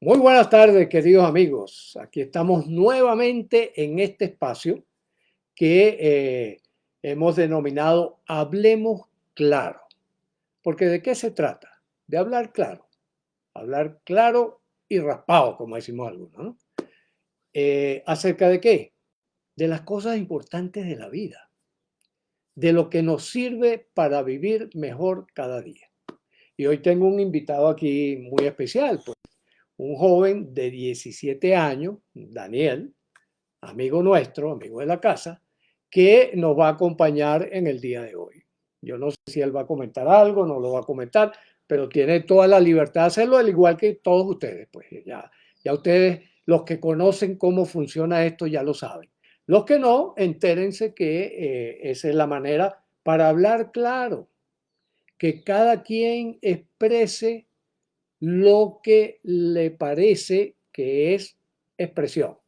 Muy buenas tardes, queridos amigos. Aquí estamos nuevamente en este espacio que hemos denominado Hablemos Claro. Porque ¿de qué se trata? De hablar claro y raspado, como decimos algunos, ¿no? ¿Acerca de qué? De las cosas importantes de la vida, de lo que nos sirve para vivir mejor cada día. Y hoy tengo un invitado aquí muy especial, pues, un joven de 17 años, Daniel, amigo nuestro, amigo de la casa, que nos va a acompañar en el día de hoy. Yo no sé si él va a comentar algo, no lo va a comentar, pero tiene toda la libertad de hacerlo, al igual que todos ustedes. Pues ya ustedes, los que conocen cómo funciona esto, ya lo saben. Los que no, entérense que esa es la manera para hablar claro, que cada quien exprese lo que le parece que es expresión.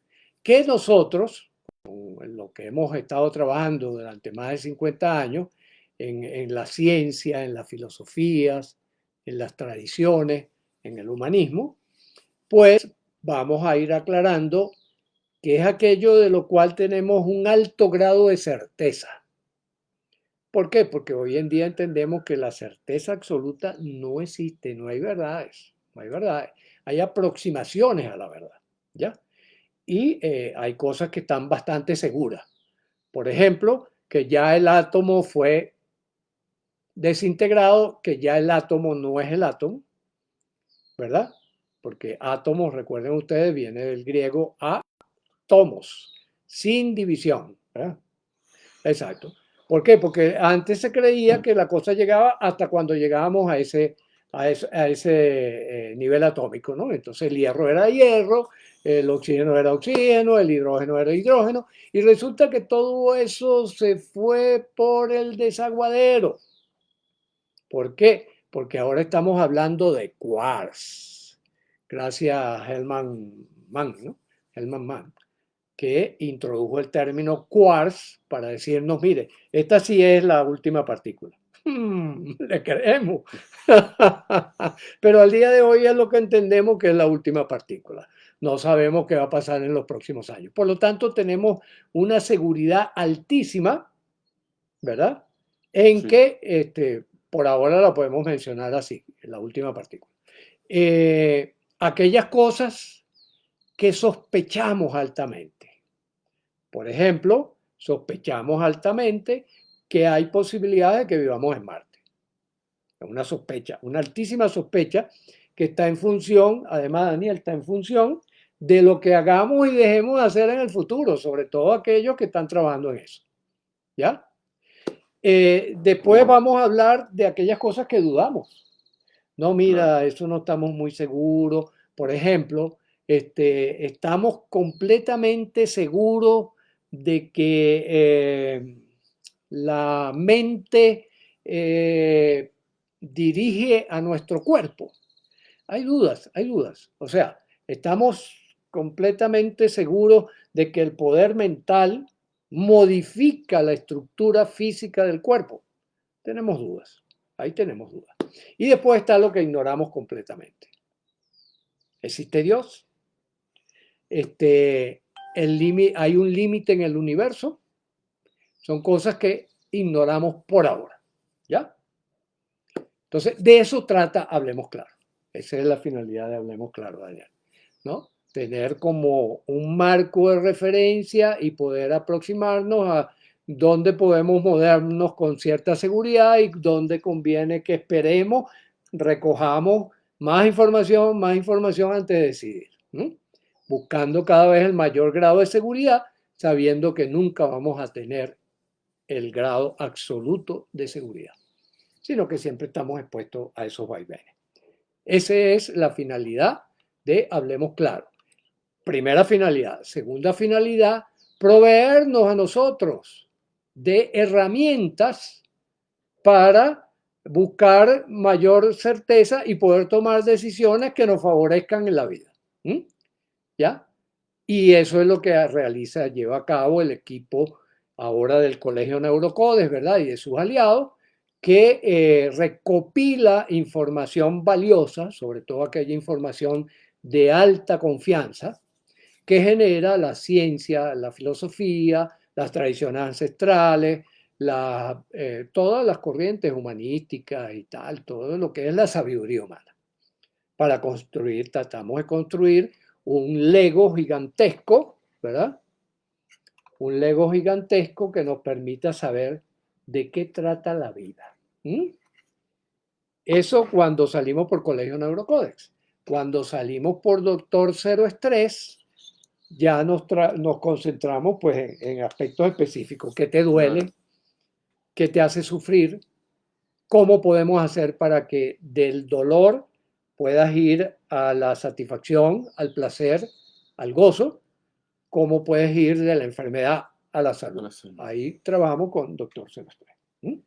Que nosotros, en lo que hemos estado trabajando durante más de 50 años, en la ciencia, en las filosofías, en las tradiciones, en el humanismo, pues vamos a ir aclarando que es aquello de lo cual tenemos un alto grado de certeza. ¿Por qué? Porque hoy en día entendemos que la certeza absoluta no existe, no hay verdades, no hay verdades, hay aproximaciones a la verdad, ¿ya? Y hay cosas que están bastante seguras. Por ejemplo, que ya el átomo fue desintegrado, que ya el átomo no es el átomo, ¿verdad? Porque átomos, recuerden ustedes, viene del griego átomos, sin división, ¿verdad? Exacto. ¿Por qué? Porque antes se creía que la cosa llegaba hasta cuando llegábamos a ese nivel atómico, ¿no? Entonces el hierro era hierro, el oxígeno era oxígeno, el hidrógeno era hidrógeno, y resulta que todo eso se fue por el desaguadero. ¿Por qué? Porque ahora estamos hablando de quarks, gracias a Hellman Mann, ¿no? Hellman Mann, que introdujo el término quarks para decirnos, mire, esta sí es la última partícula. Le creemos. Pero al día de hoy es lo que entendemos que es la última partícula. No sabemos qué va a pasar en los próximos años. Por lo tanto, tenemos una seguridad altísima, ¿verdad? En Sí, que por ahora la podemos mencionar así, la última partícula. Aquellas cosas que sospechamos altamente. Por ejemplo, sospechamos altamente que hay posibilidades de que vivamos en Marte. Es una sospecha, una altísima sospecha que está en función, además Daniel, está en función de lo que hagamos y dejemos de hacer en el futuro, sobre todo aquellos que están trabajando en eso. ¿Ya? Después vamos a hablar de aquellas cosas que dudamos. No, claro. mira, eso no estamos muy seguros. Por ejemplo, estamos completamente seguros de que la mente dirige a nuestro cuerpo. Hay dudas, hay dudas. O sea, estamos completamente seguros de que el poder mental modifica la estructura física del cuerpo. Tenemos dudas, ahí tenemos dudas. Y después está lo que ignoramos completamente. ¿Existe Dios? ¿Hay un límite en el universo? Son cosas que ignoramos por ahora. ¿Ya? Entonces, de eso trata Hablemos Claro. Esa es la finalidad de Hablemos Claro, Daniel, ¿no? Tener como un marco de referencia y poder aproximarnos a dónde podemos movernos con cierta seguridad y dónde conviene que esperemos, recojamos más información antes de decidir, ¿no? Buscando cada vez el mayor grado de seguridad, sabiendo que nunca vamos a tener el grado absoluto de seguridad, sino que siempre estamos expuestos a esos vaivenes. Esa es la finalidad de Hablemos Claro. Primera finalidad. Segunda finalidad, proveernos a nosotros de herramientas para buscar mayor certeza y poder tomar decisiones que nos favorezcan en la vida. ¿Mm? ¿Ya? Y eso es lo que lleva a cabo el equipo ahora del Colegio Neurocodes, ¿verdad? Y de sus aliados, que recopila información valiosa, sobre todo aquella información de alta confianza que genera la ciencia, la filosofía, las tradiciones ancestrales, todas las corrientes humanísticas y tal, todo lo que es la sabiduría humana. Para construir, tratamos de construir un Lego gigantesco, ¿verdad? Un Lego gigantesco que nos permita saber de qué trata la vida. ¿Mm? Eso cuando salimos por Colegio Neurocódex. Cuando salimos por Doctor Cero Estrés, ya nos concentramos pues en aspectos específicos. ¿Qué te duele? Claro. ¿Qué te hace sufrir? ¿Cómo podemos hacer para que del dolor puedas ir a la satisfacción, al placer, al gozo? ¿Cómo puedes ir de la enfermedad a la salud? Ahora sí. Ahí trabajamos con Doctor Cero Estrés. ¿Mm?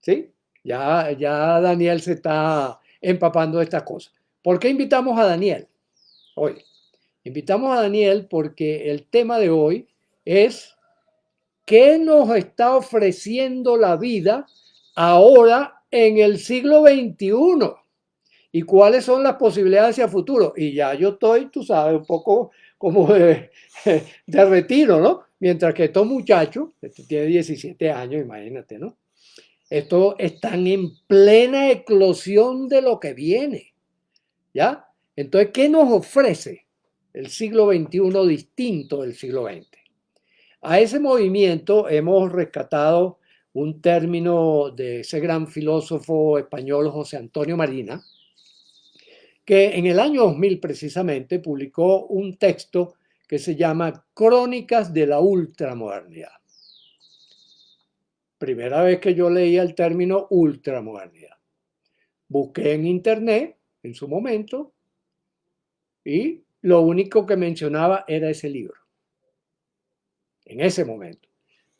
¿Sí? Ya Daniel se está empapando de estas cosas. ¿Por qué invitamos a Daniel hoy? Invitamos a Daniel porque el tema de hoy es ¿qué nos está ofreciendo la vida ahora en el siglo XXI? ¿Y cuáles son las posibilidades hacia el futuro? Y ya yo estoy, tú sabes, un poco como de retiro, ¿no? Mientras que estos muchachos, este tiene 17 años, imagínate, ¿no? Estos están en plena eclosión de lo que viene, ¿ya? Entonces, ¿qué nos ofrece el siglo XXI distinto del siglo XX? A ese movimiento hemos rescatado un término de ese gran filósofo español José Antonio Marina, que en el año 2000 precisamente publicó un texto que se llama Crónicas de la Ultramodernidad. Primera vez que yo leía el término ultramodernidad. Busqué en internet en su momento y lo único que mencionaba era ese libro, en ese momento.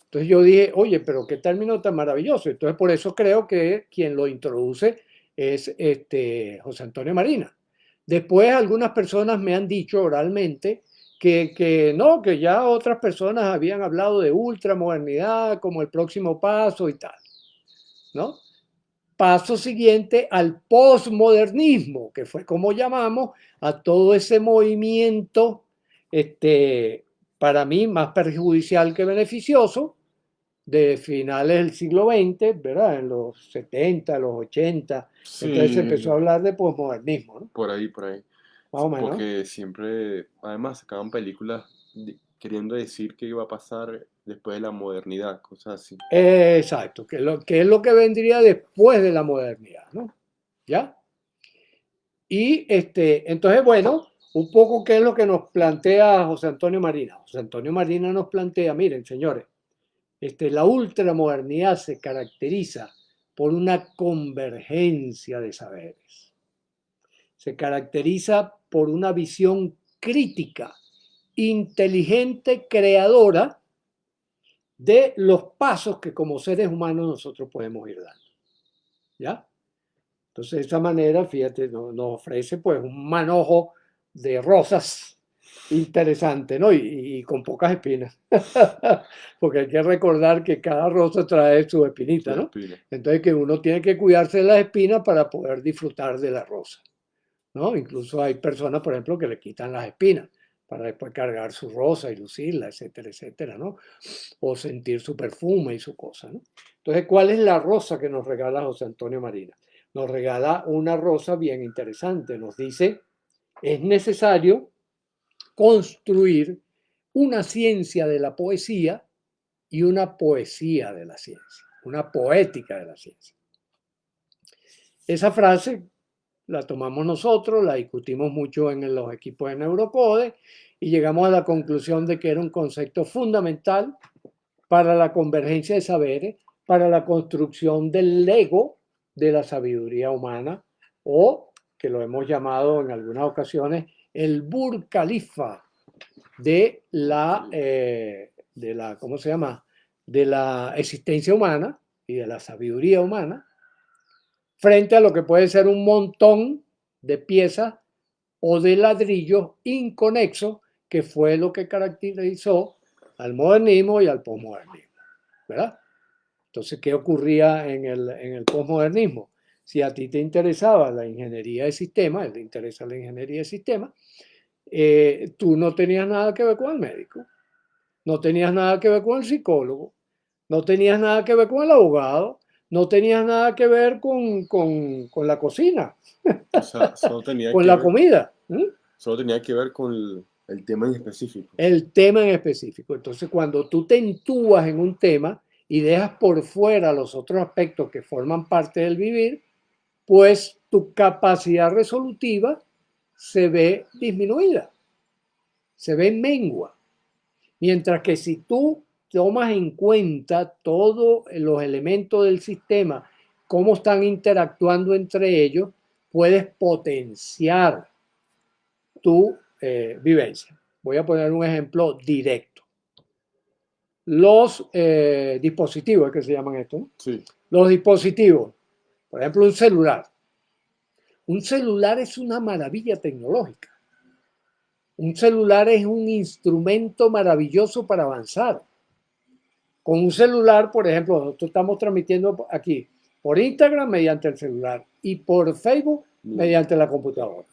Entonces yo dije, oye, pero qué término tan maravilloso. Entonces por eso creo que quien lo introduce es José Antonio Marina. Después algunas personas me han dicho oralmente que no, que ya otras personas habían hablado de ultramodernidad como el próximo paso y tal, ¿no? Paso siguiente al posmodernismo, que fue como llamamos a todo ese movimiento, para mí más perjudicial que beneficioso, de finales del siglo XX, ¿verdad? En los 70, los 80, entonces se empezó a Sí, hablar de posmodernismo, ¿no? por ahí, por ahí. Más o menos. Porque siempre, además, sacaban películas queriendo decir qué iba a pasar después de la modernidad, cosas así. Exacto, que es lo que vendría después de la modernidad, ¿no? ¿Ya? Y entonces, bueno, un poco qué es lo que nos plantea José Antonio Marina. José Antonio Marina nos plantea, miren, señores, la ultramodernidad se caracteriza por una convergencia de saberes. Se caracteriza por una visión crítica, inteligente, creadora de los pasos que como seres humanos nosotros podemos ir dando. ¿Ya? Entonces, de esa manera, fíjate, nos ofrece pues un manojo de rosas interesante, ¿no? Y con pocas espinas. Porque hay que recordar que cada rosa trae su espinita, Sus ¿no? espinas. Entonces, que uno tiene que cuidarse de las espinas para poder disfrutar de la rosa, ¿no? Incluso hay personas, por ejemplo, que le quitan las espinas para después cargar su rosa y lucirla, etcétera, etcétera, ¿no? O sentir su perfume y su cosa, ¿no? Entonces, ¿cuál es la rosa que nos regala José Antonio Marina? Nos regala una rosa bien interesante. Nos dice, es necesario construir una ciencia de la poesía y una poesía de la ciencia, una poética de la ciencia. Esa frase la tomamos nosotros, la discutimos mucho en los equipos de Neurocode y llegamos a la conclusión de que era un concepto fundamental para la convergencia de saberes, para la construcción del Lego de la sabiduría humana, o que lo hemos llamado en algunas ocasiones el Burj Khalifa ¿cómo se llama? De la existencia humana y de la sabiduría humana, frente a lo que puede ser un montón de piezas o de ladrillos inconexos, que fue lo que caracterizó al modernismo y al posmodernismo, ¿verdad? Entonces, ¿qué ocurría en el posmodernismo? si a ti te interesaba la ingeniería de sistemas, te interesa la ingeniería de sistemas, tú no tenías nada que ver con el médico, no tenías nada que ver con el psicólogo, no tenías nada que ver con el abogado, no tenías nada que ver con la cocina, O sea, solo tenía con que la ver, comida. ¿M? solo tenía que ver con el tema en específico. El tema en específico. Entonces, cuando tú te entúas en un tema y dejas por fuera los otros aspectos que forman parte del vivir, pues tu capacidad resolutiva se ve disminuida, se ve mengua. Mientras que si tú tomas en cuenta todos los elementos del sistema, cómo están interactuando entre ellos, puedes potenciar tu vivencia. Voy a poner un ejemplo directo. Los dispositivos, que se llaman esto, ¿no? Sí, Los dispositivos, por ejemplo, un celular. Un celular es una maravilla tecnológica. Un celular es un instrumento maravilloso para avanzar. Con un celular, por ejemplo, nosotros estamos transmitiendo aquí por Instagram mediante el celular y por Facebook bien. mediante la computadora.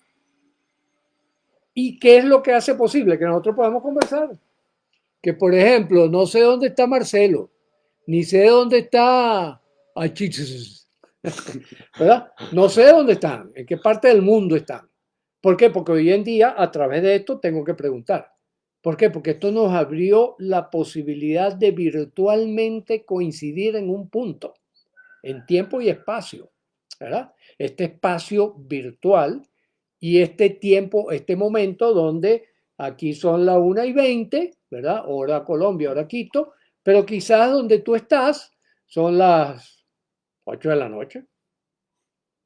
¿Y qué es lo que hace posible que nosotros podamos conversar? Que, por ejemplo, no sé dónde está Marcelo, ni sé dónde está Achichis, ¿verdad? No sé dónde están, en qué parte del mundo están. ¿Por qué? Porque hoy en día, a través de esto, tengo que preguntar. ¿Por qué? Porque esto nos abrió la posibilidad de virtualmente coincidir en un punto, en tiempo y espacio, ¿verdad? Este espacio virtual y este tiempo, este momento donde aquí son las 1:20, ¿verdad? Hora Colombia, hora Quito, pero quizás donde tú estás son las 8 de la noche,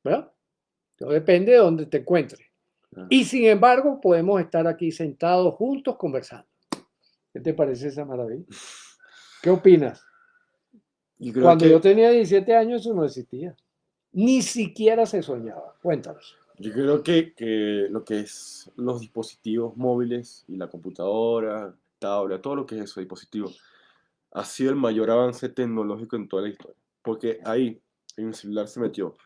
¿verdad? Todo depende de donde te encuentres. Claro. Y sin embargo, podemos estar aquí sentados juntos conversando. ¿Qué te parece esa maravilla? ¿Qué opinas? Yo creo Cuando yo que, tenía 17 años eso no existía. Ni siquiera se soñaba. Cuéntanos. yo creo que lo que es los dispositivos móviles y la computadora, tablet, todo lo que es eso, dispositivo, ha sido el mayor avance tecnológico en toda la historia. Porque ahí, en el celular se metió,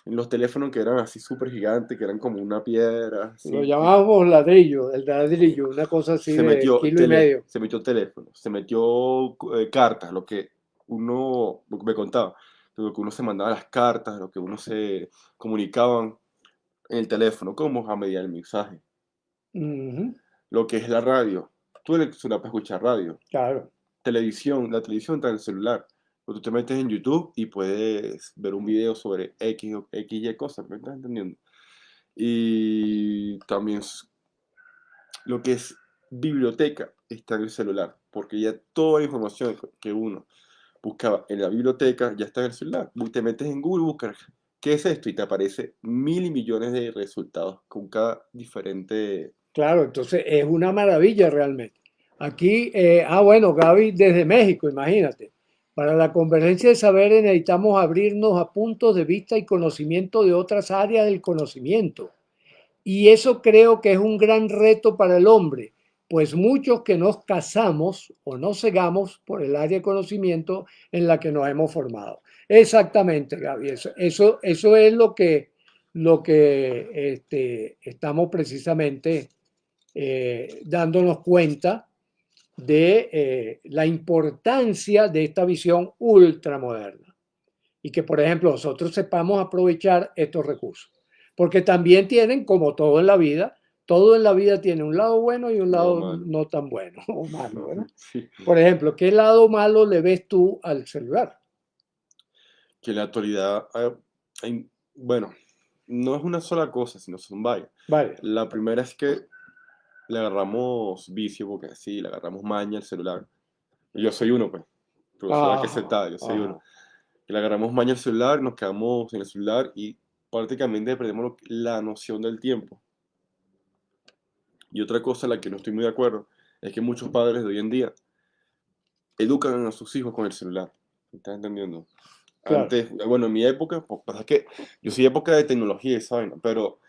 en los teléfonos que eran así súper gigantes, que eran como una piedra, Lo así, llamábamos ladrillo, el ladrillo, una cosa así se de metió, kilo y medio. se metió teléfono, se metió cartas, lo que me contaba, lo que uno se mandaba las cartas, lo que uno se comunicaban en el teléfono, como a mediar el mensaje. Ujú, Lo que es la radio, tú eres celular para escuchar radio, claro. televisión, la televisión está en el celular. O tú te metes en YouTube y puedes ver un video sobre X o X y cosas, ¿me estás entendiendo? Y también lo que es biblioteca está en el celular, porque ya toda la información que uno buscaba en la biblioteca ya está en el celular. Te metes en Google, buscas qué es esto y te aparece mil y millones de resultados con cada diferente. Claro, entonces es una maravilla realmente. Aquí, bueno, Gaby desde México, imagínate. Para la convergencia de saberes necesitamos abrirnos a puntos de vista y conocimiento de otras áreas del conocimiento. Y eso creo que es un gran reto para el hombre, pues muchos que nos casamos o nos cegamos por el área de conocimiento en la que nos hemos formado. Exactamente, Gaby, eso es lo que estamos precisamente dándonos cuenta de la importancia de esta visión ultramoderna y que, por ejemplo, nosotros sepamos aprovechar estos recursos. Porque también tienen, como todo en la vida tiene un lado bueno y un Lo lado malo. no tan bueno o malo, ¿verdad? Sí. Por ejemplo, ¿qué lado malo le ves tú al celular? Que en la actualidad, bueno, no es una sola cosa, sino son varias. Vale. La primera es que le agarramos vicio, porque sí, le agarramos maña al celular. Y yo soy uno, pues. Pero se va que se Ajá, está, yo soy uno. ajá. Que le agarramos maña al celular, nos quedamos en el celular y prácticamente perdemos la noción del tiempo. Y otra cosa en la que no estoy muy de acuerdo es que muchos padres de hoy en día educan a sus hijos con el celular. ¿Me estás entendiendo? Claro. Antes, bueno, en mi época, pues pasa que yo soy época de tecnología y vaina, pero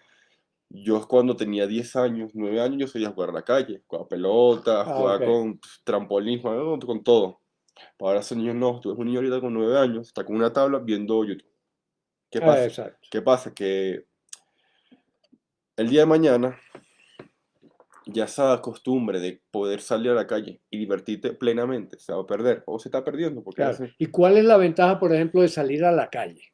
yo cuando tenía 10 años, 9 años, yo sabía jugar a la calle, jugar pelota, Ah, ok. jugar con trampolín, jugar con todo. Ahora esos niños no, tú ves un niño ahorita con 9 años, está con una tabla viendo YouTube. ¿Qué pasa? Exacto. ¿Qué pasa? Que el día de mañana ya esa costumbre de poder salir a la calle y divertirte plenamente se va a perder o se está perdiendo porque a Claro. veces, ¿Y cuál es la ventaja, por ejemplo, de salir a la calle?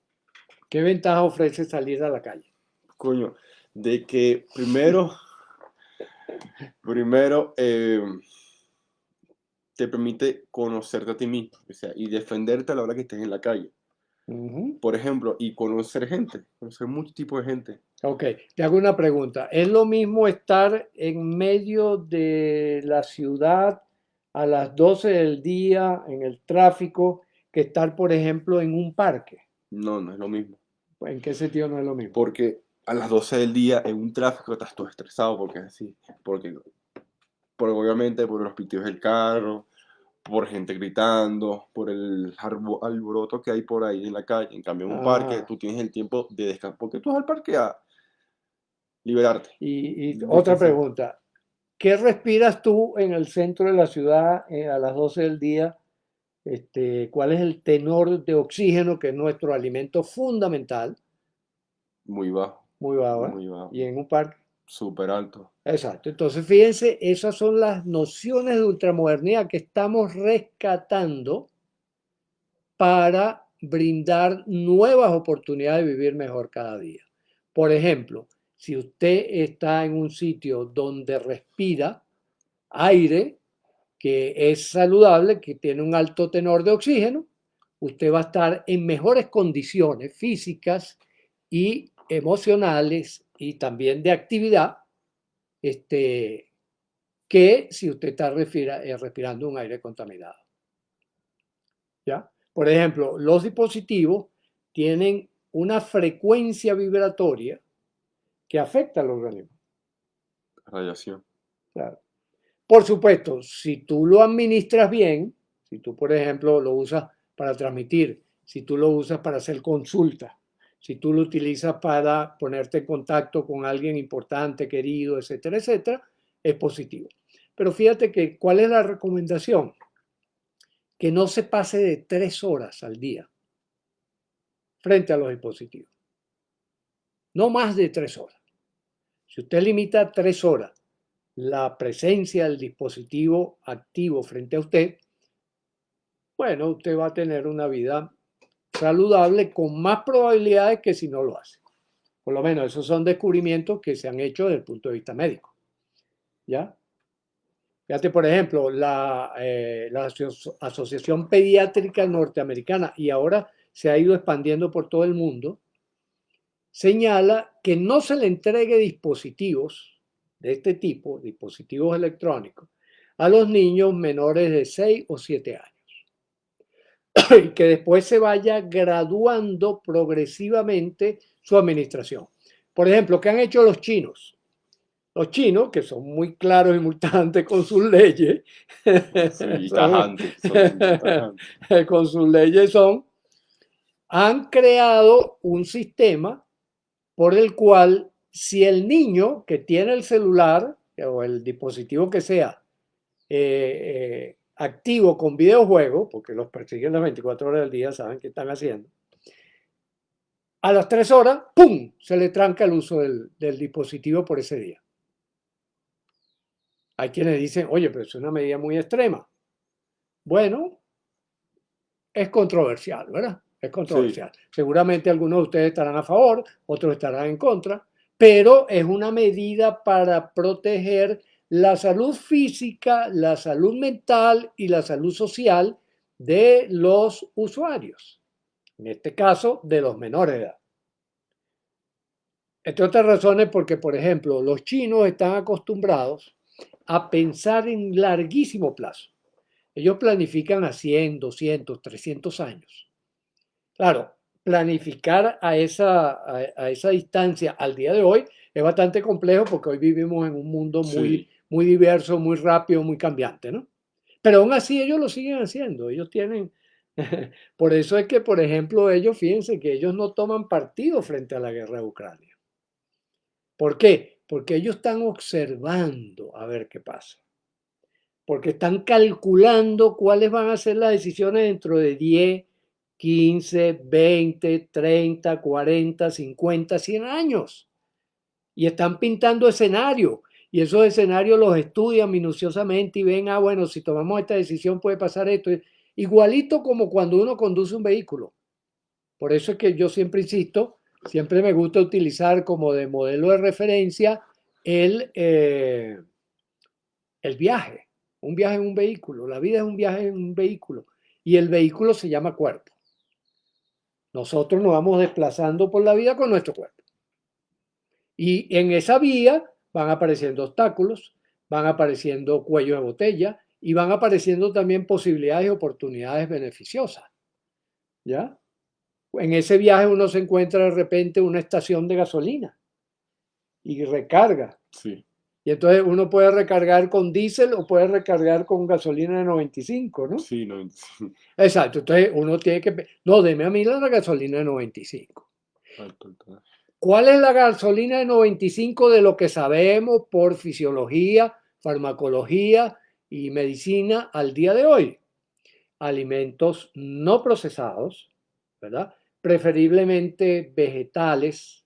¿Qué ventaja ofrece salir a la calle? coño, de que primero te permite conocerte a ti mismo, o sea, y defenderte a la hora que estés en la calle. Ujú. Por ejemplo, y conocer gente, conocer muchos tipos de gente. Ok, te hago una pregunta. ¿Es lo mismo estar en medio de la ciudad a las 12 del día en el tráfico que estar, por ejemplo, en un parque? No, no es lo mismo. ¿En qué sentido no es lo mismo? Porque a las 12 del día en un tráfico estás todo estresado porque es así. Porque, obviamente por los pitidos del carro, por gente gritando, por el alboroto que hay por ahí en la calle. En cambio, en un parque Ah, tú tienes el tiempo de descansar. Porque tú vas al parque a liberarte, y otra descansar. pregunta. ¿Qué respiras tú en el centro de la ciudad a las 12 del día? ¿Cuál es el tenor de oxígeno, que es nuestro alimento fundamental? Muy bajo, Muy bajo, ¿eh? muy bajo, Y en un parque. súper alto. Exacto. Entonces, fíjense, esas son las nociones de ultramodernidad que estamos rescatando para brindar nuevas oportunidades de vivir mejor cada día. Por ejemplo, si usted está en un sitio donde respira aire que es saludable, que tiene un alto tenor de oxígeno, usted va a estar en mejores condiciones físicas y emocionales y también de actividad, este, que si usted está respirando un aire contaminado. ¿Ya? Por ejemplo, los dispositivos tienen una frecuencia vibratoria que afecta al organismo. Radiación. Claro. Por supuesto, si tú lo administras bien, si tú, por ejemplo, lo usas para transmitir, si tú lo usas para hacer consultas, si tú lo utilizas para ponerte en contacto con alguien importante, querido, etcétera, etcétera, es positivo. Pero fíjate que, ¿cuál es la recomendación? Que no se pase de 3 horas al día frente a los dispositivos. No más de 3 horas. Si usted limita 3 horas la presencia del dispositivo activo frente a usted, bueno, usted va a tener una vida saludable con más probabilidades que si no lo hace. Por lo menos esos son descubrimientos que se han hecho desde el punto de vista médico. ¿Ya? Fíjate, por ejemplo, la Asociación Pediátrica Norteamericana, y ahora se ha ido expandiendo por todo el mundo, señala que no se le entregue dispositivos de este tipo, dispositivos electrónicos, a los niños menores de 6 o 7 años. Y que después se vaya graduando progresivamente su administración. Por ejemplo, ¿qué han hecho los chinos? Los chinos, que son muy claros y muy tajantes con sus leyes, Sí, son, tajantes, son tajantes. con sus leyes han creado un sistema por el cual si el niño que tiene el celular o el dispositivo que sea activo con videojuegos, porque los persiguen las 24 horas del día, saben qué están haciendo, a las 3 horas, ¡pum!, se le tranca el uso del dispositivo por ese día. Hay quienes dicen, oye, pero es una medida muy extrema. Bueno, es controversial, ¿verdad? Es Sí, controversial. Seguramente algunos de ustedes estarán a favor, otros estarán en contra, pero es una medida para proteger la salud física, la salud mental y la salud social de los usuarios, en este caso de los menores de edad. Entre otras razones porque, por ejemplo, los chinos están acostumbrados a pensar en larguísimo plazo. Ellos planifican a 100, 200, 300 años. Claro, planificar a esa distancia al día de hoy es bastante complejo porque hoy vivimos en un mundo muy, sí. muy diverso, muy rápido, muy cambiante, ¿no? Pero aún así ellos lo siguen haciendo. Ellos tienen, por eso es que, por ejemplo, ellos, fíjense que ellos no toman partido frente a la guerra de Ucrania. ¿Por qué? Porque ellos están observando a ver qué pasa. Porque están calculando cuáles van a ser las decisiones dentro de 10, 15, 20, 30, 40, 50, 100 años. Y están pintando escenarios. Y esos escenarios los estudian minuciosamente y ven, ah, bueno, si tomamos esta decisión puede pasar esto. Igualito como cuando uno conduce un vehículo. Por eso es que yo siempre insisto, siempre me gusta utilizar como de modelo de referencia el, eh, el viaje. Un viaje en un vehículo. La vida es un viaje en un vehículo. Y el vehículo se llama cuerpo. Nosotros nos vamos desplazando por la vida con nuestro cuerpo. Y en esa vía van apareciendo obstáculos, van apareciendo cuellos de botella y van apareciendo también posibilidades y oportunidades beneficiosas. ¿Ya? En ese viaje uno se encuentra de repente una estación de gasolina y recarga. Sí, Y entonces uno puede recargar con diésel o puede recargar con gasolina de 95, ¿no? sí, no, Exacto. Entonces uno tiene que... No, deme a mí la gasolina de 95. alto, alto. ¿Cuál es la gasolina de 95 de lo que sabemos por fisiología, farmacología y medicina al día de hoy? Alimentos no procesados, ¿verdad? Preferiblemente vegetales,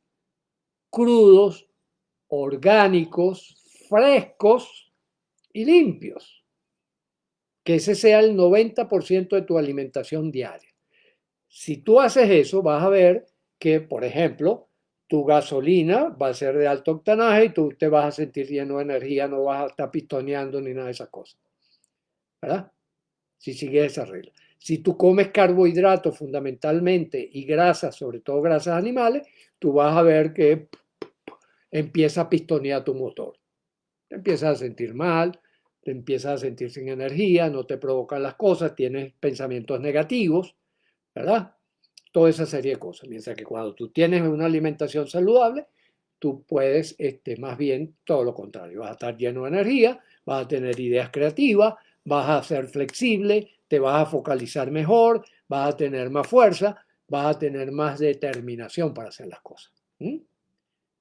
crudos, orgánicos, frescos y limpios. Que ese sea el 90% de tu alimentación diaria. Si tú haces eso, vas a ver que, por ejemplo, tu gasolina va a ser de alto octanaje y tú te vas a sentir lleno de energía, no vas a estar pistoneando ni nada de esas cosas, ¿verdad? Si sigues esa regla. Si tú comes carbohidratos fundamentalmente y grasas, sobre todo grasas animales, tú vas a ver que empieza a pistonear tu motor. Te empiezas a sentir mal, te empiezas a sentir sin energía, no te provocan las cosas, tienes pensamientos negativos, ¿verdad? Toda esa serie de cosas. Mientras que cuando tú tienes una alimentación saludable, tú puedes, más bien, todo lo contrario. Vas a estar lleno de energía, vas a tener ideas creativas, vas a ser flexible, te vas a focalizar mejor, vas a tener más fuerza, vas a tener más determinación para hacer las cosas. ¿Mm?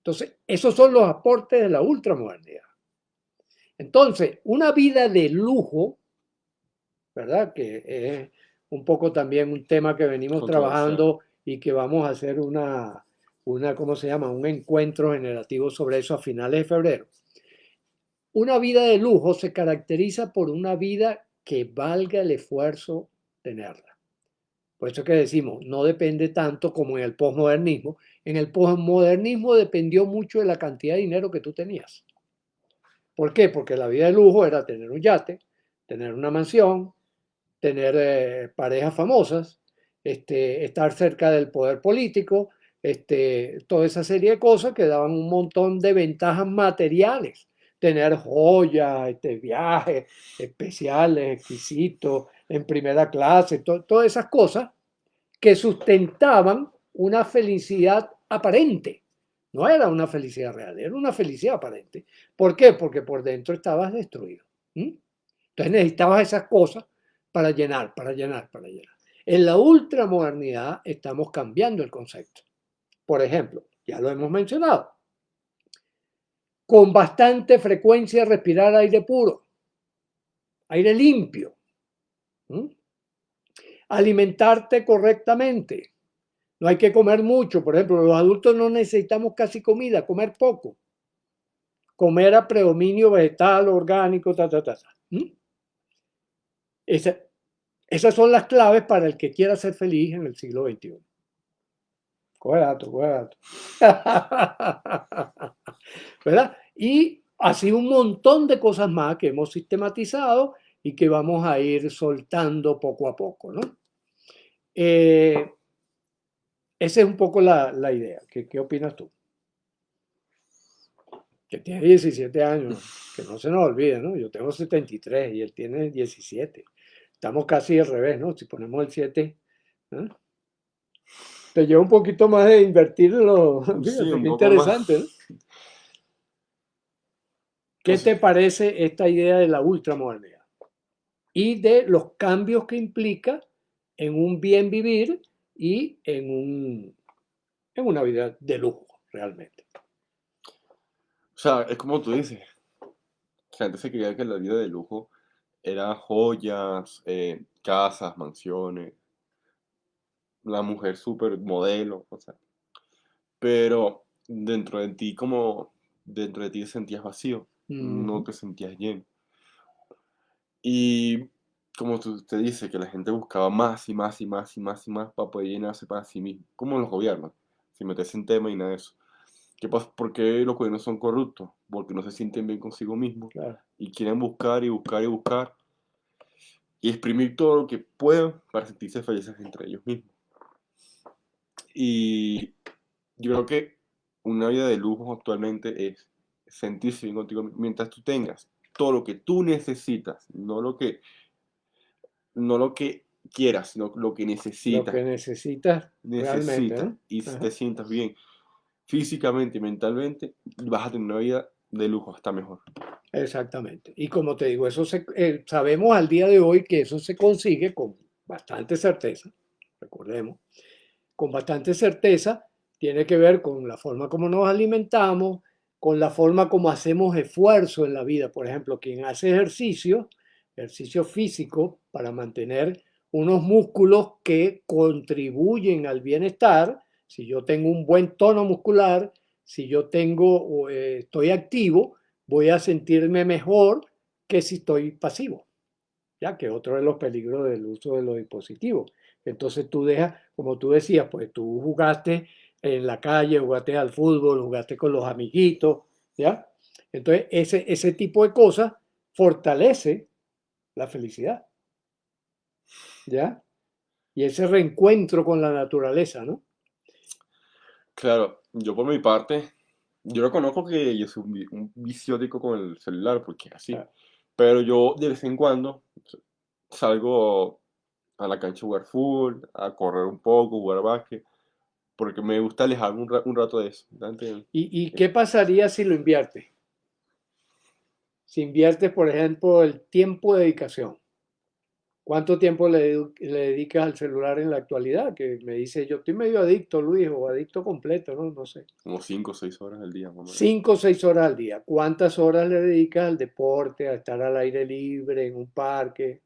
Entonces, esos son los aportes de la ultramodernidad. Entonces, una vida de lujo, ¿verdad? Que es un poco también un tema que venimos Controversial. trabajando y que vamos a hacer ¿cómo se llama? Un encuentro generativo sobre eso a finales de febrero. Una vida de lujo se caracteriza por una vida que valga el esfuerzo tenerla. Por eso que decimos, no depende tanto como en el posmodernismo. En el posmodernismo dependió mucho de la cantidad de dinero que tú tenías. ¿Por qué? Porque la vida de lujo era tener un yate, tener una mansión, tener parejas famosas, estar cerca del poder político, toda esa serie de cosas que daban un montón de ventajas materiales. Tener joyas, viajes especiales, exquisitos, en primera clase, todas esas cosas que sustentaban una felicidad aparente. No era una felicidad real, era una felicidad aparente. ¿Por qué? Porque por dentro estabas destruido. ¿Mm? Entonces necesitabas esas cosas para llenar, para llenar, para llenar. En la ultramodernidad estamos cambiando el concepto. Por ejemplo, ya lo hemos mencionado, con bastante frecuencia respirar aire puro, aire limpio, ¿Mm? Alimentarte correctamente. No hay que comer mucho, por ejemplo, los adultos no necesitamos casi comida, comer poco. Comer a predominio vegetal, orgánico, ¿Mm? Esa, Esas son las claves para el que quiera ser feliz en el siglo XXI. Coge dato, coge dato. ¿Verdad? Y así un montón de cosas más que hemos sistematizado y que vamos a ir soltando poco a poco, ¿no? Esa es un poco la idea. ¿Qué opinas tú? Que tiene 17 años, que no se nos olvide, ¿no? Yo tengo 73 y él tiene 17. Estamos casi al revés, ¿no? Si ponemos el 7, ¿eh? Te lleva un poquito más de invertirlo. Sí, Fíjate, un qué poco más. interesante, ¿no? O ¿Qué sea, te parece esta idea de la ultramodernidad? Y de los cambios que implica en un bien vivir y en una vida de lujo, realmente. es como tú dices, que antes se creía que la vida de lujo era joyas, casas, mansiones, la mujer súper modelo, o sea, pero dentro de ti te sentías vacío, no Ujú. te sentías lleno. Y como tú te dices, que la gente buscaba más y más y más y más y más para poder llenarse para sí mismo, como los gobiernos, sin meterse en tema y nada de eso. ¿Qué pasa? ¿Por qué los gobiernos son corruptos? Porque no se sienten bien consigo mismos Claro, y quieren buscar y buscar y buscar y exprimir todo lo que puedan para sentirse felices entre ellos mismos. Y yo creo que una vida de lujo actualmente es sentirse bien contigo mismo. Mientras tú tengas todo lo que tú necesitas, no lo que quieras, sino lo que lo que necesitas realmente, necesitas ¿no? y te Ajá. sientas bien físicamente y mentalmente, vas a tener una vida de lujo, hasta mejor. Exactamente. Y como te digo, sabemos al día de hoy que eso se consigue con bastante certeza, recordemos, con bastante certeza, tiene que ver con la forma como nos alimentamos, con la forma como hacemos esfuerzo en la vida. Por ejemplo, quien hace ejercicio físico para mantener unos músculos que contribuyen al bienestar. Si yo tengo un buen tono muscular, si yo estoy activo, voy a sentirme mejor que si estoy pasivo, ya que otro de los peligros del uso de los dispositivos. Entonces tú dejas, como tú decías, pues tú jugaste en la calle, jugaste al fútbol, jugaste con los amiguitos, ¿ya? Entonces ese tipo de cosas fortalece la felicidad, ¿ya? Y ese reencuentro con la naturaleza, ¿no? Claro, yo por mi parte, yo reconozco que yo soy un viciótico con el celular, porque es así, Ah, pero yo de vez en cuando salgo a la cancha a jugar fútbol, a correr un poco, jugar básquet, porque me gusta alejarme un rato de eso. ¿Me ¿Y qué pasaría si lo inviertes? Si inviertes, por ejemplo, el tiempo de dedicación. ¿Cuánto tiempo le dedicas al celular en la actualidad? Que me dice, yo estoy medio adicto, Luis, o adicto completo, ¿no? No sé. Como 5 o 6 horas al día, más o menos. 5 o 6 horas al día. ¿Cuántas horas le dedicas al deporte, a estar al aire libre, en un parque?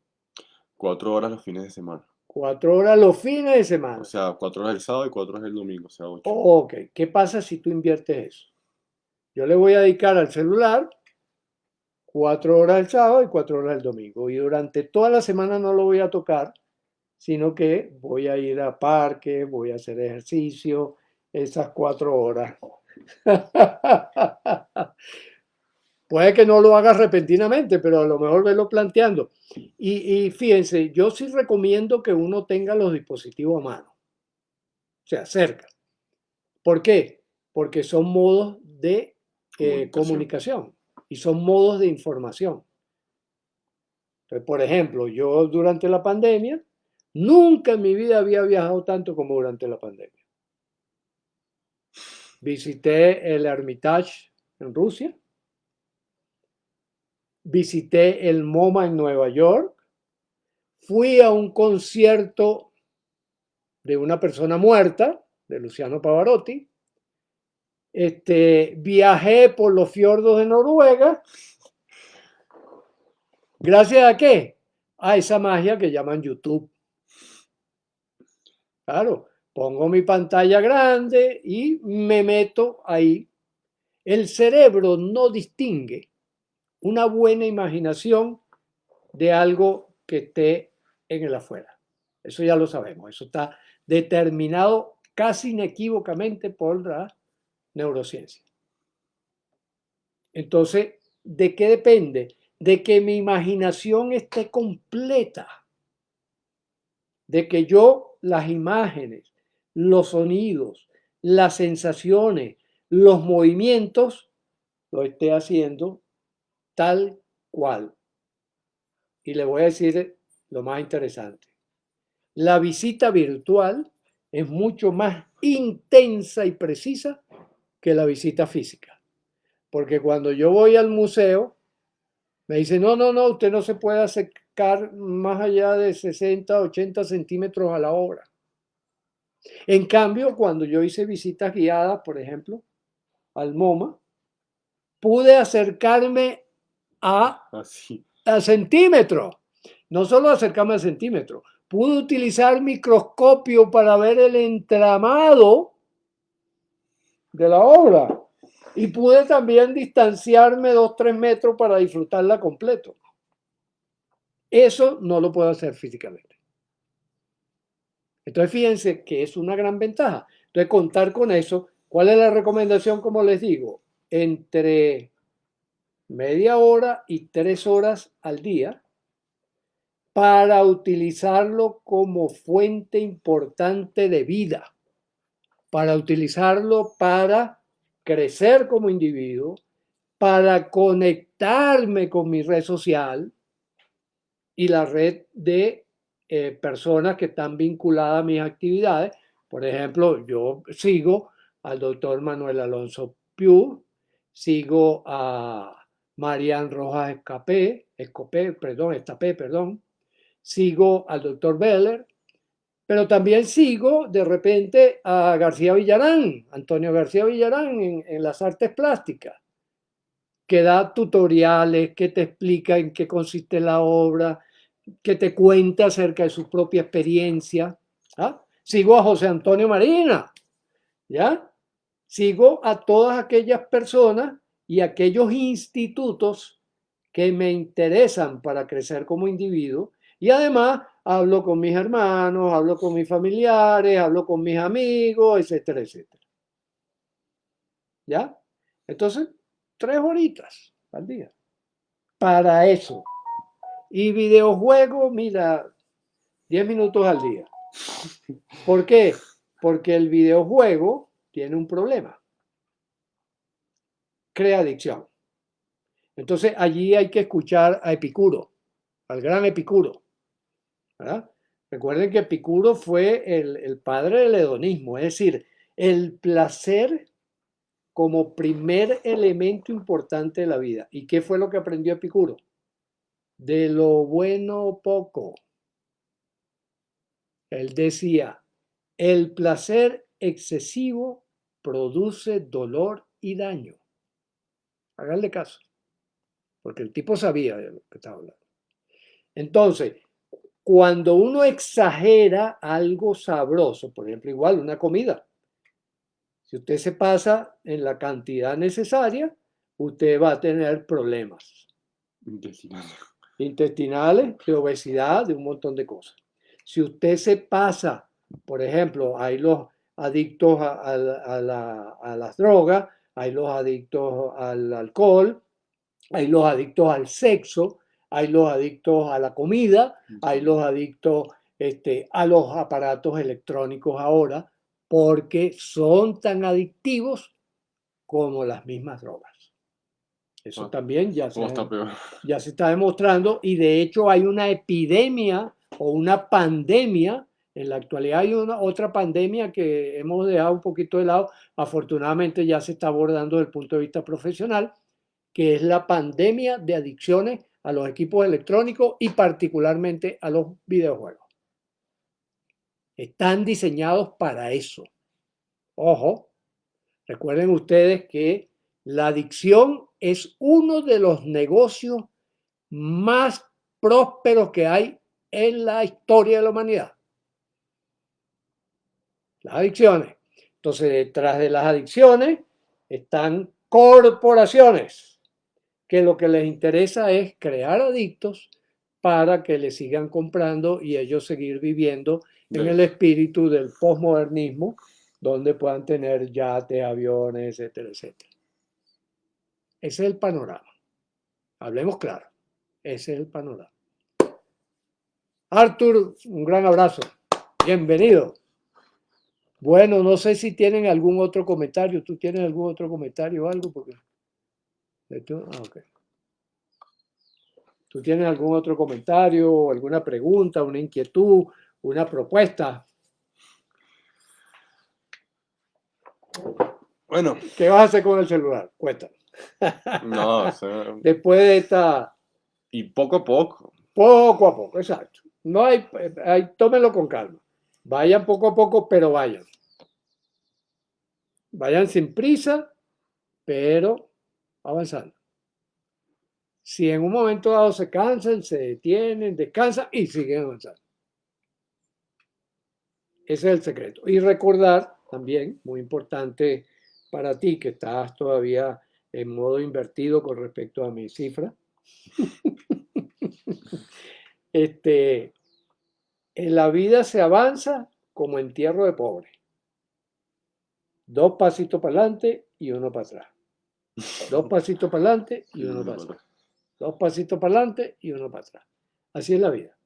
4 horas los fines de semana. 4 horas los fines de O semana. sea, 4 horas el sábado y 4 horas el domingo, o sea, 8. Ok, ¿qué pasa si tú inviertes eso? Yo le voy a dedicar al celular 4 horas el sábado y 4 horas el domingo. Y durante toda la semana no lo voy a tocar, sino que voy a ir a parque, voy a hacer ejercicio esas 4 horas. Puede que no lo hagas repentinamente, pero a lo mejor velo planteando. Y fíjense, yo sí recomiendo que uno tenga los dispositivos a mano, o sea, cerca. ¿Por qué? Porque son modos de Comunicación. comunicación y son modos de información. Entonces, por ejemplo, yo durante la pandemia, nunca en mi vida había viajado tanto como durante la pandemia. Visité el Hermitage en Rusia, visité el MoMA en Nueva York, fui a un concierto de una persona muerta, de Luciano Pavarotti, viajé por los fiordos de Noruega, ¿gracias a qué? A esa magia que llaman YouTube. Claro, pongo mi pantalla grande y me meto ahí. El cerebro no distingue una buena imaginación de algo que esté en el afuera. Eso ya lo sabemos, eso está determinado casi inequívocamente por la neurociencia. Entonces, ¿de qué depende? De que mi imaginación esté completa, de que yo las imágenes, los sonidos, las sensaciones, los movimientos, lo esté haciendo tal cual. Y le voy a decir lo más interesante. La visita virtual es mucho más intensa y precisa que la visita física. Porque cuando yo voy al museo, me dicen, no, no, no, usted no se puede acercar más allá de 60, 80 centímetros a la hora. En cambio, cuando yo hice visitas guiadas, por ejemplo, al MoMA, pude acercarme a, Así. a centímetros. No solo acercarme a centímetros, pude utilizar microscopio para ver el entramado de la obra y pude también distanciarme 2, 3 metros para disfrutarla completo. Eso no lo puedo hacer físicamente. Entonces fíjense que es una gran ventaja. Entonces contar con eso, ¿cuál es la recomendación? Como les digo, entre media hora y 3 horas al día para utilizarlo como fuente importante de vida, para utilizarlo para crecer como individuo, para conectarme con mi red social y la red de personas que están vinculadas a mis actividades. Por ejemplo, yo sigo al doctor Manuel Alonso Piu, sigo a Marian Rojas Estapé, sigo al doctor Beller, pero también sigo de repente a García Villarán, Antonio García Villarán en las artes plásticas, que da tutoriales, que te explica en qué consiste la obra, que te cuenta acerca de su propia experiencia. ¿Ah? Sigo a José Antonio Marina, ¿ya? Sigo a todas aquellas personas y aquellos institutos que me interesan para crecer como individuo y además hablo con mis hermanos, hablo con mis familiares, hablo con mis amigos, etcétera, etcétera. ¿Ya? Entonces, 3 horitas al día para eso. Y videojuegos, mira, 10 minutos al día. ¿Por qué? Porque el videojuego tiene un problema. Crea adicción. Entonces allí hay que escuchar a Epicuro, al gran Epicuro, ¿verdad? Recuerden que Epicuro fue el padre del hedonismo, es decir, el placer como primer elemento importante de la vida. ¿Y qué fue lo que aprendió Epicuro? De lo bueno poco. Él decía, el placer excesivo produce dolor y daño. Háganle caso, porque el tipo sabía de lo que estaba hablando. Entonces, cuando uno exagera algo sabroso, por ejemplo, igual una comida, si usted se pasa en la cantidad necesaria, usted va a tener problemas intestinales, de obesidad, de un montón de cosas. Si usted se pasa, por ejemplo, hay los adictos a las drogas, hay los adictos al alcohol, hay los adictos al sexo, hay los adictos a la comida, hay los adictos a los aparatos electrónicos ahora, porque son tan adictivos como las mismas drogas. Eso también ya se está demostrando y de hecho hay una epidemia o una pandemia. En la actualidad hay otra pandemia que hemos dejado un poquito de lado. Afortunadamente ya se está abordando desde el punto de vista profesional, que es la pandemia de adicciones a los equipos electrónicos y particularmente a los videojuegos. Están diseñados para eso. Ojo, recuerden ustedes que la adicción es uno de los negocios más prósperos que hay en la historia de la humanidad. Las adicciones. Entonces, detrás de las adicciones están corporaciones que lo que les interesa es crear adictos para que le sigan comprando y ellos seguir viviendo en el espíritu del posmodernismo, donde puedan tener yates, aviones, etcétera, etcétera. Ese es el panorama. Hablemos claro. Ese es el panorama. Arthur, un gran abrazo. Bienvenido. Bueno, no sé si tienen algún otro comentario. ¿Tú tienes algún otro comentario o algo? Porque... okay. ¿Tú tienes algún otro comentario, alguna pregunta, una inquietud, una propuesta? Bueno. ¿Qué vas a hacer con el celular? Cuéntame. No, o sea, después de esta... Y poco a poco. Poco a poco, exacto. No hay, tómenlo con calma. Vayan poco a poco, pero vayan. Vayan sin prisa, pero avanzando. Si en un momento dado se cansan, se detienen, descansan y siguen avanzando. Ese es el secreto. Y recordar también, muy importante para ti que estás todavía en modo invertido con respecto a mi cifra, este, en la vida se avanza como en tierra de pobre. 2 pasitos para adelante y uno para atrás. 2 pasitos para adelante y uno para atrás. 2 pasitos para adelante y uno para atrás. Así es la vida.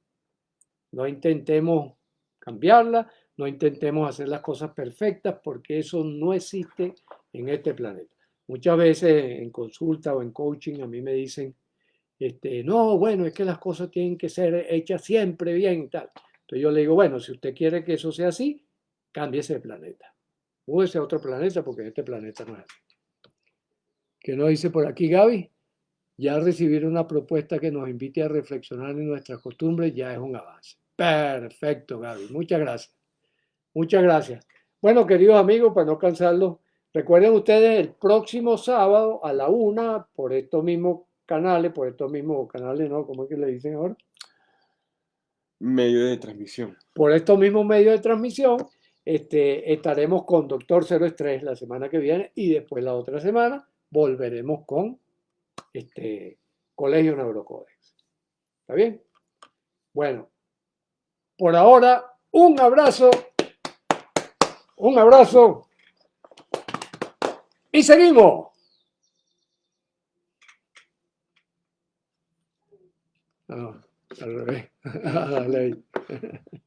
No intentemos cambiarla, no intentemos hacer las cosas perfectas porque eso no existe en este planeta. Muchas veces en consulta o en coaching a mí me dicen, no, bueno, es que las cosas tienen que ser hechas siempre bien y tal. Entonces yo le digo, bueno, si usted quiere que eso sea así, cámbiese de planeta. Múdese a otro planeta porque este planeta no es así. ¿Qué nos dice por aquí Gaby? Ya recibir una propuesta que nos invite a reflexionar en nuestras costumbres ya es un avance. Perfecto, Gaby. Muchas gracias. Muchas gracias. Bueno, queridos amigos, para no cansarlos, recuerden ustedes el próximo sábado a la 1 por estos mismos canales, ¿no? ¿Cómo es que le dicen ahora? Medio de transmisión. Por estos mismos medios de transmisión, estaremos con Doctor Cero Estrés la semana que viene y después la otra semana volveremos con Colegio Neurocodex. ¿Está bien? Bueno, por ahora, un abrazo y seguimos. No, al revés. Dale ahí.